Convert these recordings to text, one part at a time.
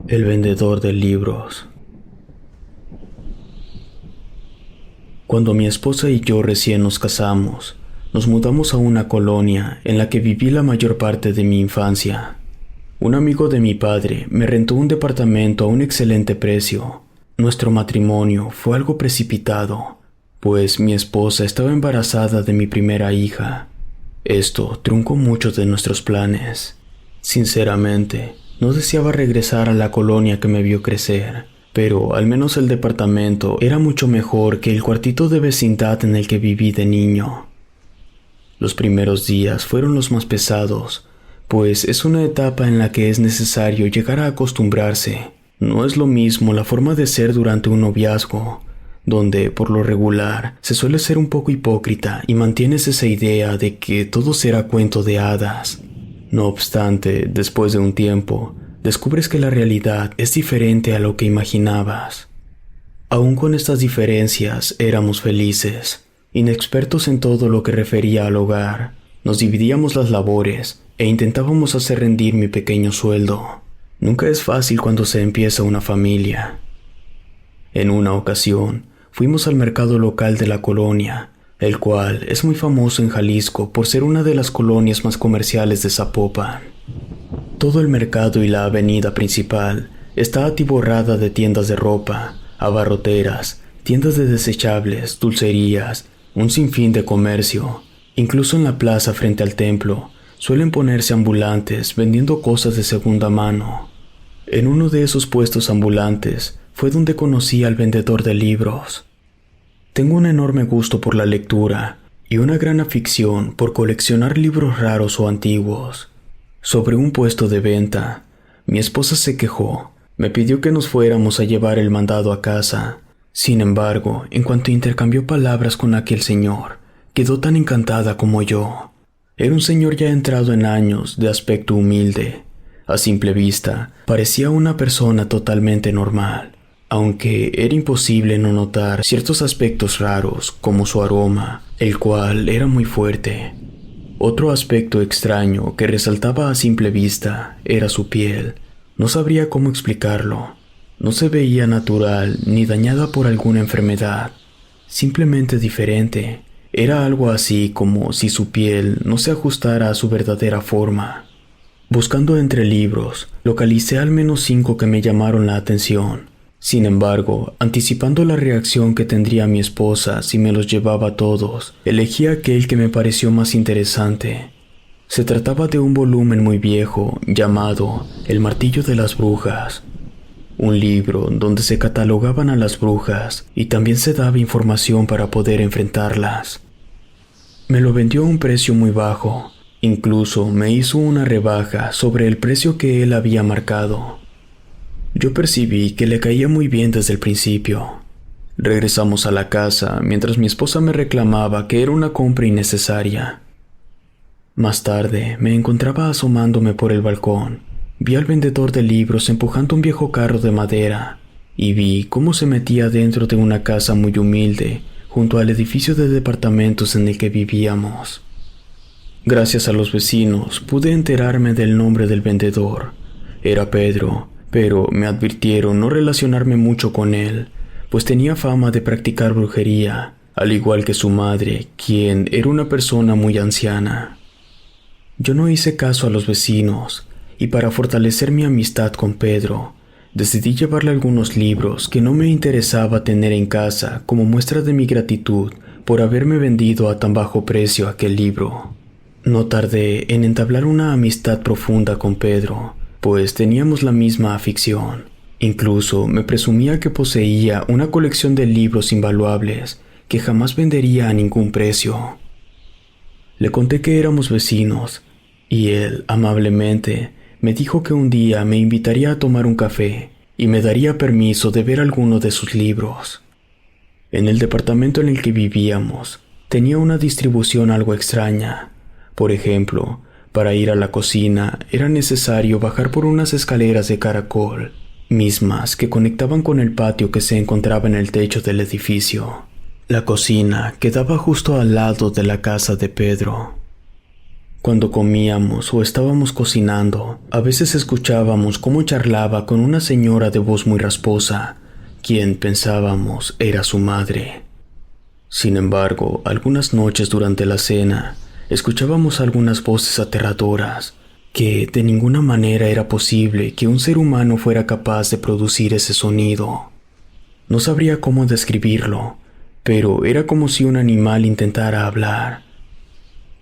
El vendedor de libros. Cuando mi esposa y yo recién nos casamos, nos mudamos a una colonia en la que viví la mayor parte de mi infancia. Un amigo de mi padre me rentó un departamento a un excelente precio. Nuestro matrimonio fue algo precipitado, pues mi esposa estaba embarazada de mi primera hija. Esto truncó muchos de nuestros planes. Sinceramente, no deseaba regresar a la colonia que me vio crecer, pero al menos el departamento era mucho mejor que el cuartito de vecindad en el que viví de niño. Los primeros días fueron los más pesados, pues es una etapa en la que es necesario llegar a acostumbrarse. No es lo mismo la forma de ser durante un noviazgo, donde por lo regular se suele ser un poco hipócrita y mantienes esa idea de que todo será cuento de hadas. No obstante, después de un tiempo, descubres que la realidad es diferente a lo que imaginabas. Aún con estas diferencias, éramos felices, inexpertos en todo lo que refería al hogar. Nos dividíamos las labores e intentábamos hacer rendir mi pequeño sueldo. Nunca es fácil cuando se empieza una familia. En una ocasión, fuimos al mercado local de la colonia, el cual es muy famoso en Jalisco por ser una de las colonias más comerciales de Zapopan. Todo el mercado y la avenida principal está atiborrada de tiendas de ropa, abarroteras, tiendas de desechables, dulcerías, un sinfín de comercio. Incluso en la plaza frente al templo suelen ponerse ambulantes vendiendo cosas de segunda mano. En uno de esos puestos ambulantes fue donde conocí al vendedor de libros. Tengo un enorme gusto por la lectura y una gran afición por coleccionar libros raros o antiguos. Sobre un puesto de venta, mi esposa se quejó. Me pidió que nos fuéramos a llevar el mandado a casa. Sin embargo, en cuanto intercambió palabras con aquel señor, quedó tan encantada como yo. Era un señor ya entrado en años, de aspecto humilde. A simple vista, parecía una persona totalmente normal, aunque era imposible no notar ciertos aspectos raros, como su aroma, el cual era muy fuerte. Otro aspecto extraño que resaltaba a simple vista era su piel. No sabría cómo explicarlo. No se veía natural ni dañada por alguna enfermedad, simplemente diferente. Era algo así como si su piel no se ajustara a su verdadera forma. Buscando entre libros, localicé al menos 5 que me llamaron la atención. Sin embargo, anticipando la reacción que tendría mi esposa si me los llevaba todos, elegí aquel que me pareció más interesante. Se trataba de un volumen muy viejo llamado El martillo de las brujas. Un libro donde se catalogaban a las brujas y también se daba información para poder enfrentarlas. Me lo vendió a un precio muy bajo. Incluso me hizo una rebaja sobre el precio que él había marcado. Yo percibí que le caía muy bien desde el principio. Regresamos a la casa mientras mi esposa me reclamaba que era una compra innecesaria. Más tarde me encontraba asomándome por el balcón. Vi al vendedor de libros empujando un viejo carro de madera y vi cómo se metía dentro de una casa muy humilde junto al edificio de departamentos en el que vivíamos. Gracias a los vecinos pude enterarme del nombre del vendedor. Era Pedro, pero me advirtieron no relacionarme mucho con él, pues tenía fama de practicar brujería, al igual que su madre, quien era una persona muy anciana. Yo no hice caso a los vecinos, y para fortalecer mi amistad con Pedro, decidí llevarle algunos libros que no me interesaba tener en casa como muestra de mi gratitud por haberme vendido a tan bajo precio aquel libro. No tardé en entablar una amistad profunda con Pedro, pues teníamos la misma afición. Incluso me presumía que poseía una colección de libros invaluables que jamás vendería a ningún precio. Le conté que éramos vecinos, y él, amablemente, me dijo que un día me invitaría a tomar un café y me daría permiso de ver alguno de sus libros. En el departamento en el que vivíamos, tenía una distribución algo extraña. Por ejemplo, para ir a la cocina era necesario bajar por unas escaleras de caracol, mismas que conectaban con el patio que se encontraba en el techo del edificio. La cocina quedaba justo al lado de la casa de Pedro. Cuando comíamos o estábamos cocinando, a veces escuchábamos cómo charlaba con una señora de voz muy rasposa, quien pensábamos era su madre. Sin embargo, algunas noches durante la cena, escuchábamos algunas voces aterradoras, que de ninguna manera era posible que un ser humano fuera capaz de producir ese sonido. No sabría cómo describirlo, pero era como si un animal intentara hablar.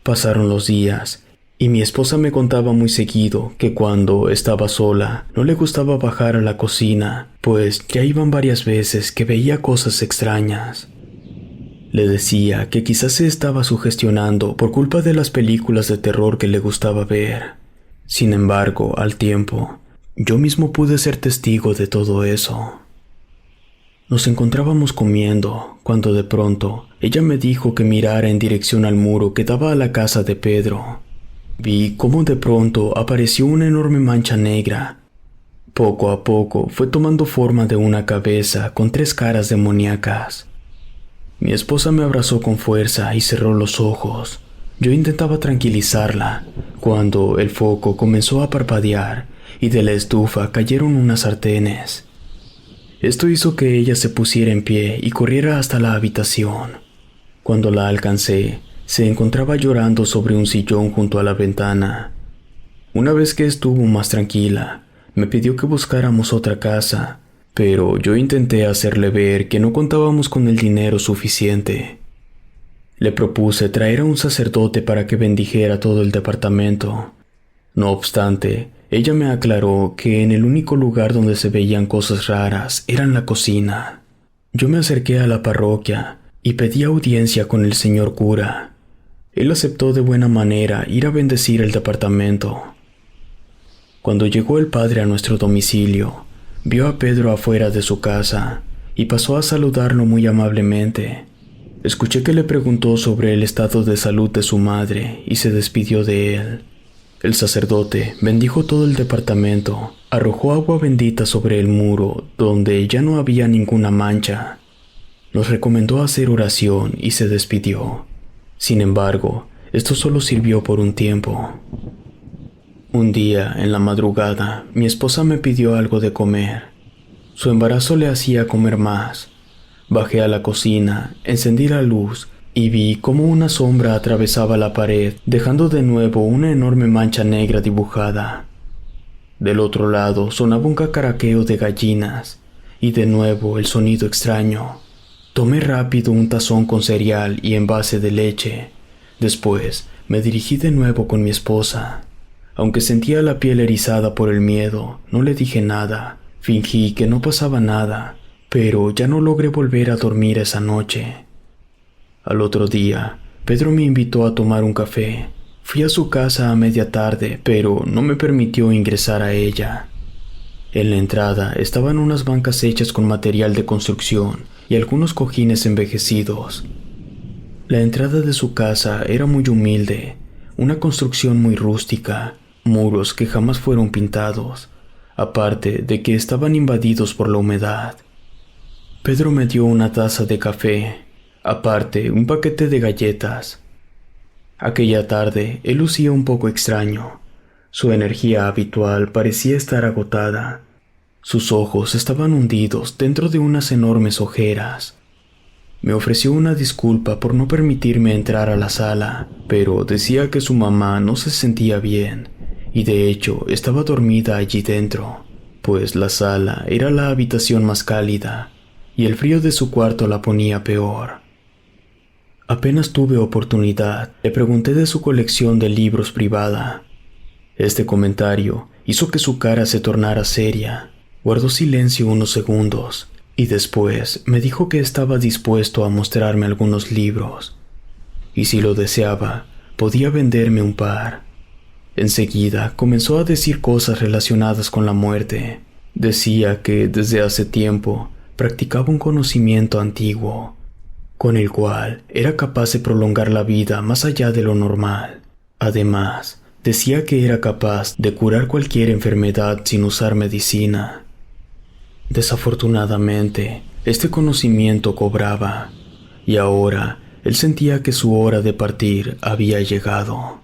Pasaron los días, y mi esposa me contaba muy seguido que cuando estaba sola no le gustaba bajar a la cocina, pues ya iban varias veces que veía cosas extrañas. Le decía que quizás se estaba sugestionando por culpa de las películas de terror que le gustaba ver. Sin embargo, al tiempo, yo mismo pude ser testigo de todo eso. Nos encontrábamos comiendo, cuando de pronto ella me dijo que mirara en dirección al muro que daba a la casa de Pedro. Vi cómo de pronto apareció una enorme mancha negra. Poco a poco fue tomando forma de una cabeza con 3 caras demoníacas. Mi esposa me abrazó con fuerza y cerró los ojos. Yo intentaba tranquilizarla, cuando el foco comenzó a parpadear y de la estufa cayeron unas sartenes. Esto hizo que ella se pusiera en pie y corriera hasta la habitación. Cuando la alcancé, se encontraba llorando sobre un sillón junto a la ventana. Una vez que estuvo más tranquila, me pidió que buscáramos otra casa, pero yo intenté hacerle ver que no contábamos con el dinero suficiente. Le propuse traer a un sacerdote para que bendijera todo el departamento. No obstante, ella me aclaró que en el único lugar donde se veían cosas raras era en la cocina. Yo me acerqué a la parroquia y pedí audiencia con el señor cura. Él aceptó de buena manera ir a bendecir el departamento. Cuando llegó el padre a nuestro domicilio, vio a Pedro afuera de su casa y pasó a saludarlo muy amablemente. Escuché que le preguntó sobre el estado de salud de su madre y se despidió de él. El sacerdote bendijo todo el departamento, arrojó agua bendita sobre el muro donde ya no había ninguna mancha. Nos recomendó hacer oración y se despidió. Sin embargo, esto solo sirvió por un tiempo. Un día, en la madrugada, mi esposa me pidió algo de comer. Su embarazo le hacía comer más. Bajé a la cocina, encendí la luz y vi cómo una sombra atravesaba la pared, dejando de nuevo una enorme mancha negra dibujada. Del otro lado sonaba un cacaraqueo de gallinas, y de nuevo el sonido extraño. Tomé rápido un tazón con cereal y envase de leche. Después me dirigí de nuevo con mi esposa. Aunque sentía la piel erizada por el miedo, no le dije nada. Fingí que no pasaba nada, pero ya no logré volver a dormir esa noche. Al otro día, Pedro me invitó a tomar un café. Fui a su casa a media tarde, pero no me permitió ingresar a ella. En la entrada estaban unas bancas hechas con material de construcción y algunos cojines envejecidos. La entrada de su casa era muy humilde, una construcción muy rústica, muros que jamás fueron pintados, aparte de que estaban invadidos por la humedad. Pedro me dio una taza de café, aparte un paquete de galletas. Aquella tarde él lucía un poco extraño. Su energía habitual parecía estar agotada. Sus ojos estaban hundidos dentro de unas enormes ojeras. Me ofreció una disculpa por no permitirme entrar a la sala, pero decía que su mamá no se sentía bien, y de hecho estaba dormida allí dentro, pues la sala era la habitación más cálida, y el frío de su cuarto la ponía peor. Apenas tuve oportunidad, le pregunté de su colección de libros privada. Este comentario hizo que su cara se tornara seria. Guardó silencio unos segundos, y después me dijo que estaba dispuesto a mostrarme algunos libros, y si lo deseaba, podía venderme un par. Enseguida comenzó a decir cosas relacionadas con la muerte. Decía que desde hace tiempo practicaba un conocimiento antiguo, con el cual era capaz de prolongar la vida más allá de lo normal. Además, decía que era capaz de curar cualquier enfermedad sin usar medicina. Desafortunadamente, este conocimiento cobraba, y ahora él sentía que su hora de partir había llegado.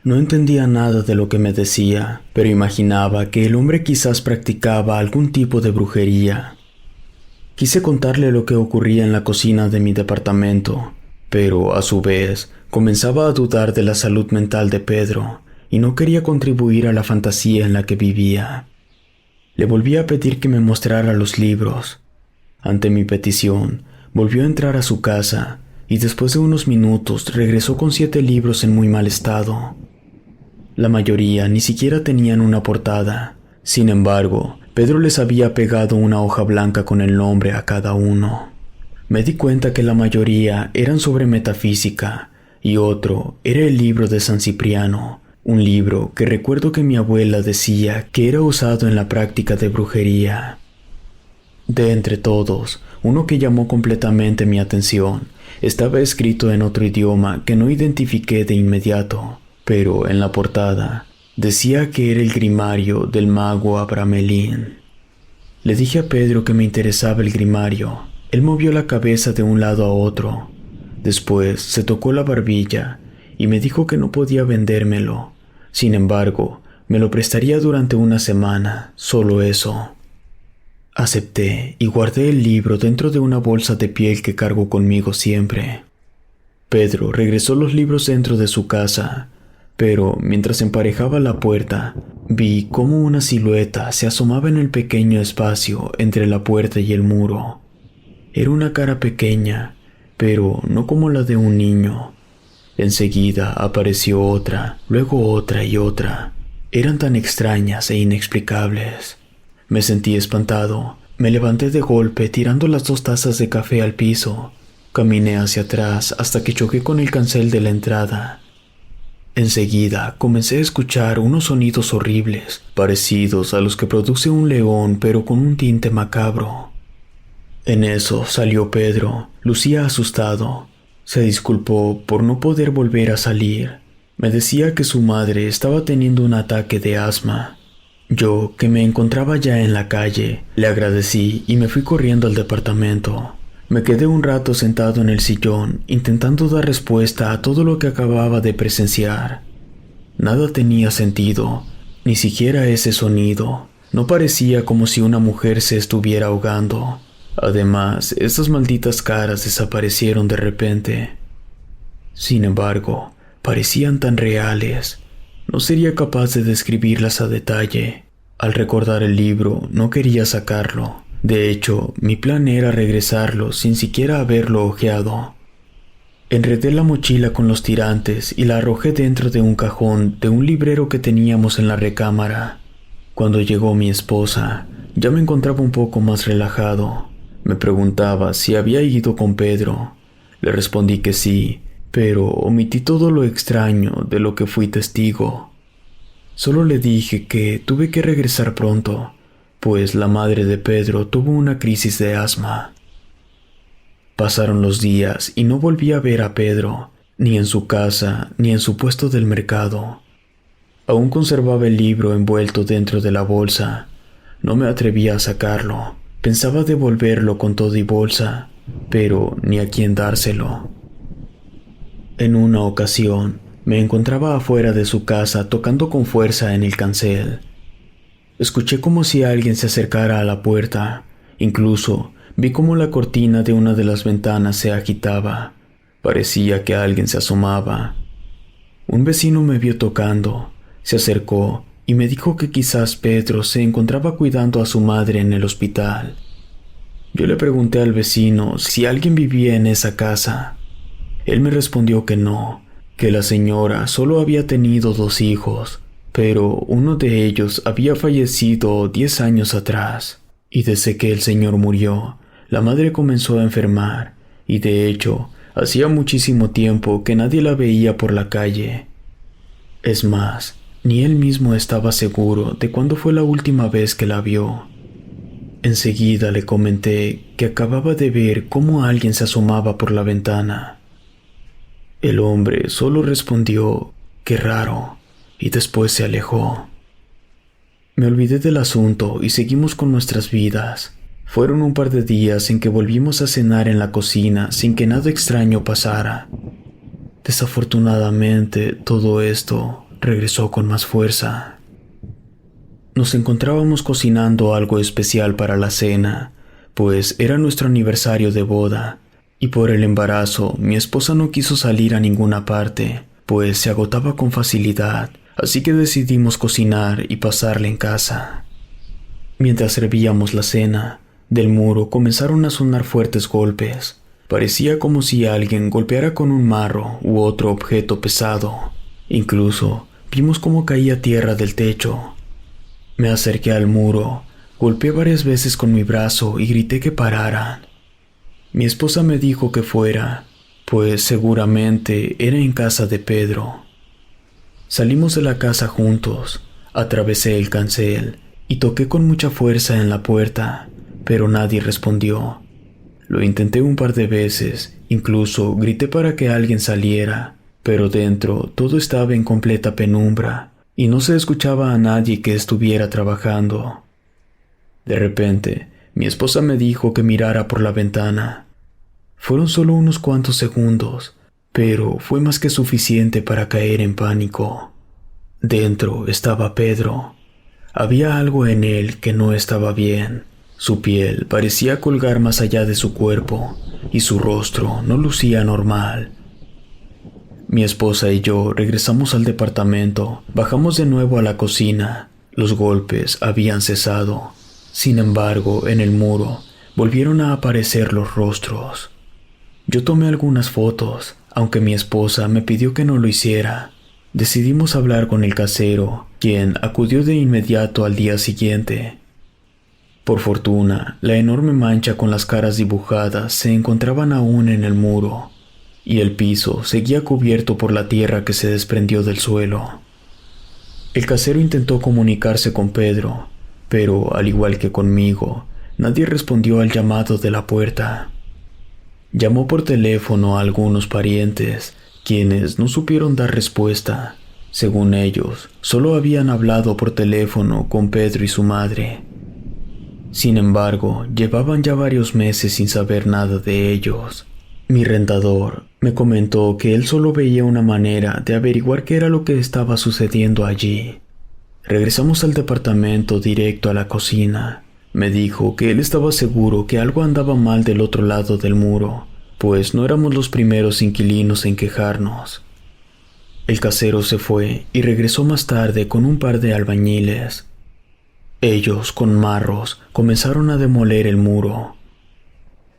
No entendía nada de lo que me decía, pero imaginaba que el hombre quizás practicaba algún tipo de brujería. Quise contarle lo que ocurría en la cocina de mi departamento, pero a su vez comenzaba a dudar de la salud mental de Pedro y no quería contribuir a la fantasía en la que vivía. Le volví a pedir que me mostrara los libros. Ante mi petición, volvió a entrar a su casa y después de unos minutos regresó con 7 libros en muy mal estado. La mayoría ni siquiera tenían una portada. Sin embargo, Pedro les había pegado una hoja blanca con el nombre a cada uno. Me di cuenta que la mayoría eran sobre metafísica y otro era el libro de San Cipriano, un libro que recuerdo que mi abuela decía que era usado en la práctica de brujería. De entre todos, uno que llamó completamente mi atención estaba escrito en otro idioma que no identifiqué de inmediato, pero en la portada decía que era el grimario del mago Abramelín. Le dije a Pedro que me interesaba el grimario. Él movió la cabeza de un lado a otro. Después se tocó la barbilla y me dijo que no podía vendérmelo. Sin embargo, me lo prestaría durante una semana, solo eso. Acepté y guardé el libro dentro de una bolsa de piel que cargo conmigo siempre. Pedro regresó los libros dentro de su casa, pero mientras emparejaba la puerta, vi cómo una silueta se asomaba en el pequeño espacio entre la puerta y el muro. Era una cara pequeña, pero no como la de un niño. Enseguida apareció otra, luego otra y otra. Eran tan extrañas e inexplicables. Me sentí espantado. Me levanté de golpe tirando las 2 tazas de café al piso. Caminé hacia atrás hasta que choqué con el cancel de la entrada. Enseguida comencé a escuchar unos sonidos horribles, parecidos a los que produce un león pero con un tinte macabro. En eso salió Pedro. Lucía asustado. Se disculpó por no poder volver a salir. Me decía que su madre estaba teniendo un ataque de asma. Yo, que me encontraba ya en la calle, le agradecí y me fui corriendo al departamento. Me quedé un rato sentado en el sillón, intentando dar respuesta a todo lo que acababa de presenciar. Nada tenía sentido, ni siquiera ese sonido. No parecía como si una mujer se estuviera ahogando. Además, esas malditas caras desaparecieron de repente. Sin embargo, parecían tan reales. No sería capaz de describirlas a detalle. Al recordar el libro, no quería sacarlo. De hecho, mi plan era regresarlo sin siquiera haberlo hojeado. Enredé la mochila con los tirantes y la arrojé dentro de un cajón de un librero que teníamos en la recámara. Cuando llegó mi esposa, ya me encontraba un poco más relajado. Me preguntaba si había ido con Pedro. Le respondí que sí, pero omití todo lo extraño de lo que fui testigo. Solo le dije que tuve que regresar pronto, pues la madre de Pedro tuvo una crisis de asma. Pasaron los días y no volví a ver a Pedro, ni en su casa, ni en su puesto del mercado. Aún conservaba el libro envuelto dentro de la bolsa. No me atrevía a sacarlo. Pensaba devolverlo con todo y bolsa, pero ni a quién dárselo. En una ocasión, me encontraba afuera de su casa tocando con fuerza en el cancel. Escuché como si alguien se acercara a la puerta. Incluso vi cómo la cortina de una de las ventanas se agitaba. Parecía que alguien se asomaba. Un vecino me vio tocando, se acercó y me dijo que quizás Pedro se encontraba cuidando a su madre en el hospital. Yo le pregunté al vecino si alguien vivía en esa casa. Él me respondió que no, que la señora solo había tenido 2 hijos, pero uno de ellos había fallecido 10 años atrás, y desde que el señor murió, la madre comenzó a enfermar, y de hecho, hacía muchísimo tiempo que nadie la veía por la calle. Es más, ni él mismo estaba seguro de cuándo fue la última vez que la vio. Enseguida le comenté que acababa de ver cómo alguien se asomaba por la ventana. El hombre solo respondió, «Qué raro», y después se alejó. Me olvidé del asunto y seguimos con nuestras vidas. Fueron un par de días en que volvimos a cenar en la cocina sin que nada extraño pasara. Desafortunadamente, todo esto regresó con más fuerza. Nos encontrábamos cocinando algo especial para la cena, pues era nuestro aniversario de boda, y por el embarazo mi esposa no quiso salir a ninguna parte, pues se agotaba con facilidad, así que decidimos cocinar y pasarla en casa. Mientras servíamos la cena, del muro comenzaron a sonar fuertes golpes. Parecía como si alguien golpeara con un marro u otro objeto pesado. Incluso vimos cómo caía tierra del techo. Me acerqué al muro, golpeé varias veces con mi brazo y grité que pararan. Mi esposa me dijo que fuera, pues seguramente era en casa de Pedro. Salimos de la casa juntos, atravesé el cancel y toqué con mucha fuerza en la puerta, pero nadie respondió. Lo intenté un par de veces, incluso grité para que alguien saliera, pero dentro todo estaba en completa penumbra y no se escuchaba a nadie que estuviera trabajando. De repente, mi esposa me dijo que mirara por la ventana. Fueron solo unos cuantos segundos, pero fue más que suficiente para caer en pánico. Dentro estaba Pedro. Había algo en él que no estaba bien. Su piel parecía colgar más allá de su cuerpo y su rostro no lucía normal. Mi esposa y yo regresamos al departamento, bajamos de nuevo a la cocina. Los golpes habían cesado. Sin embargo, en el muro volvieron a aparecer los rostros. Yo tomé algunas fotos, aunque mi esposa me pidió que no lo hiciera. Decidimos hablar con el casero, quien acudió de inmediato al día siguiente. Por fortuna, la enorme mancha con las caras dibujadas se encontraban aún en el muro, y el piso seguía cubierto por la tierra que se desprendió del suelo. El casero intentó comunicarse con Pedro, pero al igual que conmigo, nadie respondió al llamado de la puerta. Llamó por teléfono a algunos parientes, quienes no supieron dar respuesta. Según ellos, solo habían hablado por teléfono con Pedro y su madre. Sin embargo, llevaban ya varios meses sin saber nada de ellos. Mi rentador me comentó que él solo veía una manera de averiguar qué era lo que estaba sucediendo allí. Regresamos al departamento directo a la cocina. Me dijo que él estaba seguro que algo andaba mal del otro lado del muro, pues no éramos los primeros inquilinos en quejarnos. El casero se fue y regresó más tarde con un par de albañiles. Ellos, con marros, comenzaron a demoler el muro.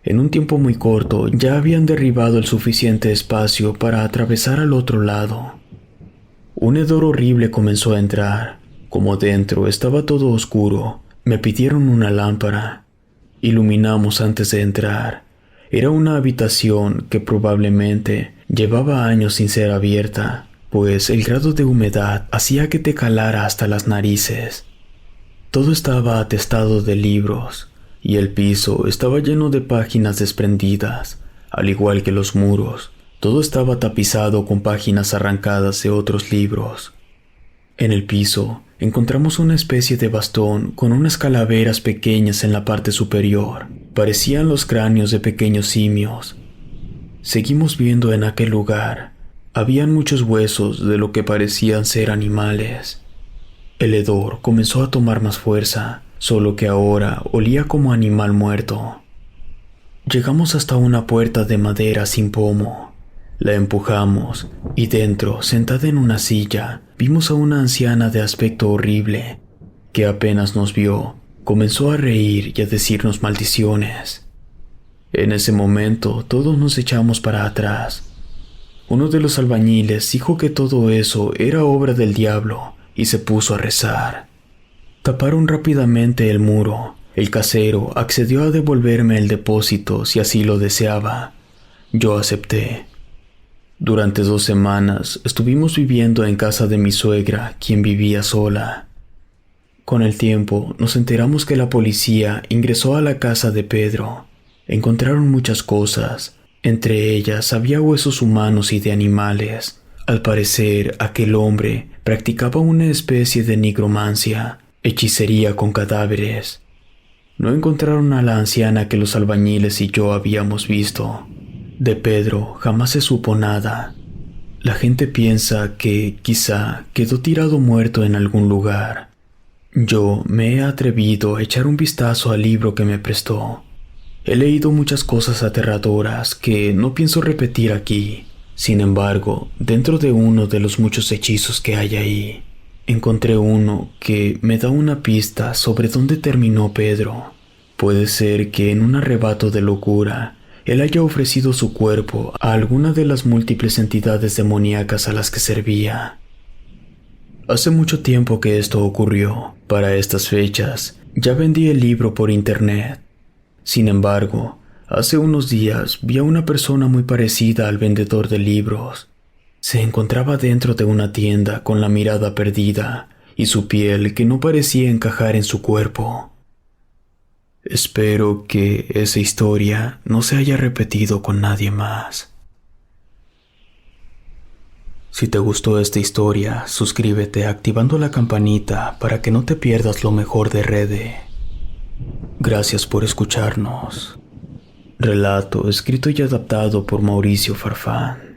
En un tiempo muy corto ya habían derribado el suficiente espacio para atravesar al otro lado. Un hedor horrible comenzó a entrar. Como dentro estaba todo oscuro, me pidieron una lámpara. Iluminamos antes de entrar. Era una habitación que probablemente llevaba años sin ser abierta, pues el grado de humedad hacía que te calara hasta las narices. Todo estaba atestado de libros, y el piso estaba lleno de páginas desprendidas, al igual que los muros. Todo estaba tapizado con páginas arrancadas de otros libros. En el piso encontramos una especie de bastón con unas calaveras pequeñas en la parte superior. Parecían los cráneos de pequeños simios. Seguimos viendo en aquel lugar. Habían muchos huesos de lo que parecían ser animales. El hedor comenzó a tomar más fuerza, solo que ahora olía como animal muerto. Llegamos hasta una puerta de madera sin pomo. La empujamos y dentro, sentada en una silla, vimos a una anciana de aspecto horrible, que apenas nos vio, comenzó a reír y a decirnos maldiciones. En ese momento todos nos echamos para atrás. Uno de los albañiles dijo que todo eso era obra del diablo y se puso a rezar. Taparon rápidamente el muro. El casero accedió a devolverme el depósito si así lo deseaba. Yo acepté. Durante 2 semanas estuvimos viviendo en casa de mi suegra, quien vivía sola. Con el tiempo nos enteramos que la policía ingresó a la casa de Pedro. Encontraron muchas cosas. Entre ellas había huesos humanos y de animales. Al parecer, aquel hombre practicaba una especie de nigromancia, hechicería con cadáveres. No encontraron a la anciana que los albañiles y yo habíamos visto. De Pedro jamás se supo nada. La gente piensa que quizá quedó tirado muerto en algún lugar. Yo me he atrevido a echar un vistazo al libro que me prestó. He leído muchas cosas aterradoras que no pienso repetir aquí. Sin embargo, dentro de uno de los muchos hechizos que hay ahí, encontré uno que me da una pista sobre dónde terminó Pedro. Puede ser que en un arrebato de locura, él haya ofrecido su cuerpo a alguna de las múltiples entidades demoníacas a las que servía. Hace mucho tiempo que esto ocurrió. Para estas fechas, ya vendí el libro por internet. Sin embargo, hace unos días vi a una persona muy parecida al vendedor de libros. Se encontraba dentro de una tienda con la mirada perdida y su piel que no parecía encajar en su cuerpo. Espero que esa historia no se haya repetido con nadie más. Si te gustó esta historia, suscríbete activando la campanita para que no te pierdas lo mejor de Rede. Gracias por escucharnos. Relato escrito y adaptado por Mauricio Farfán.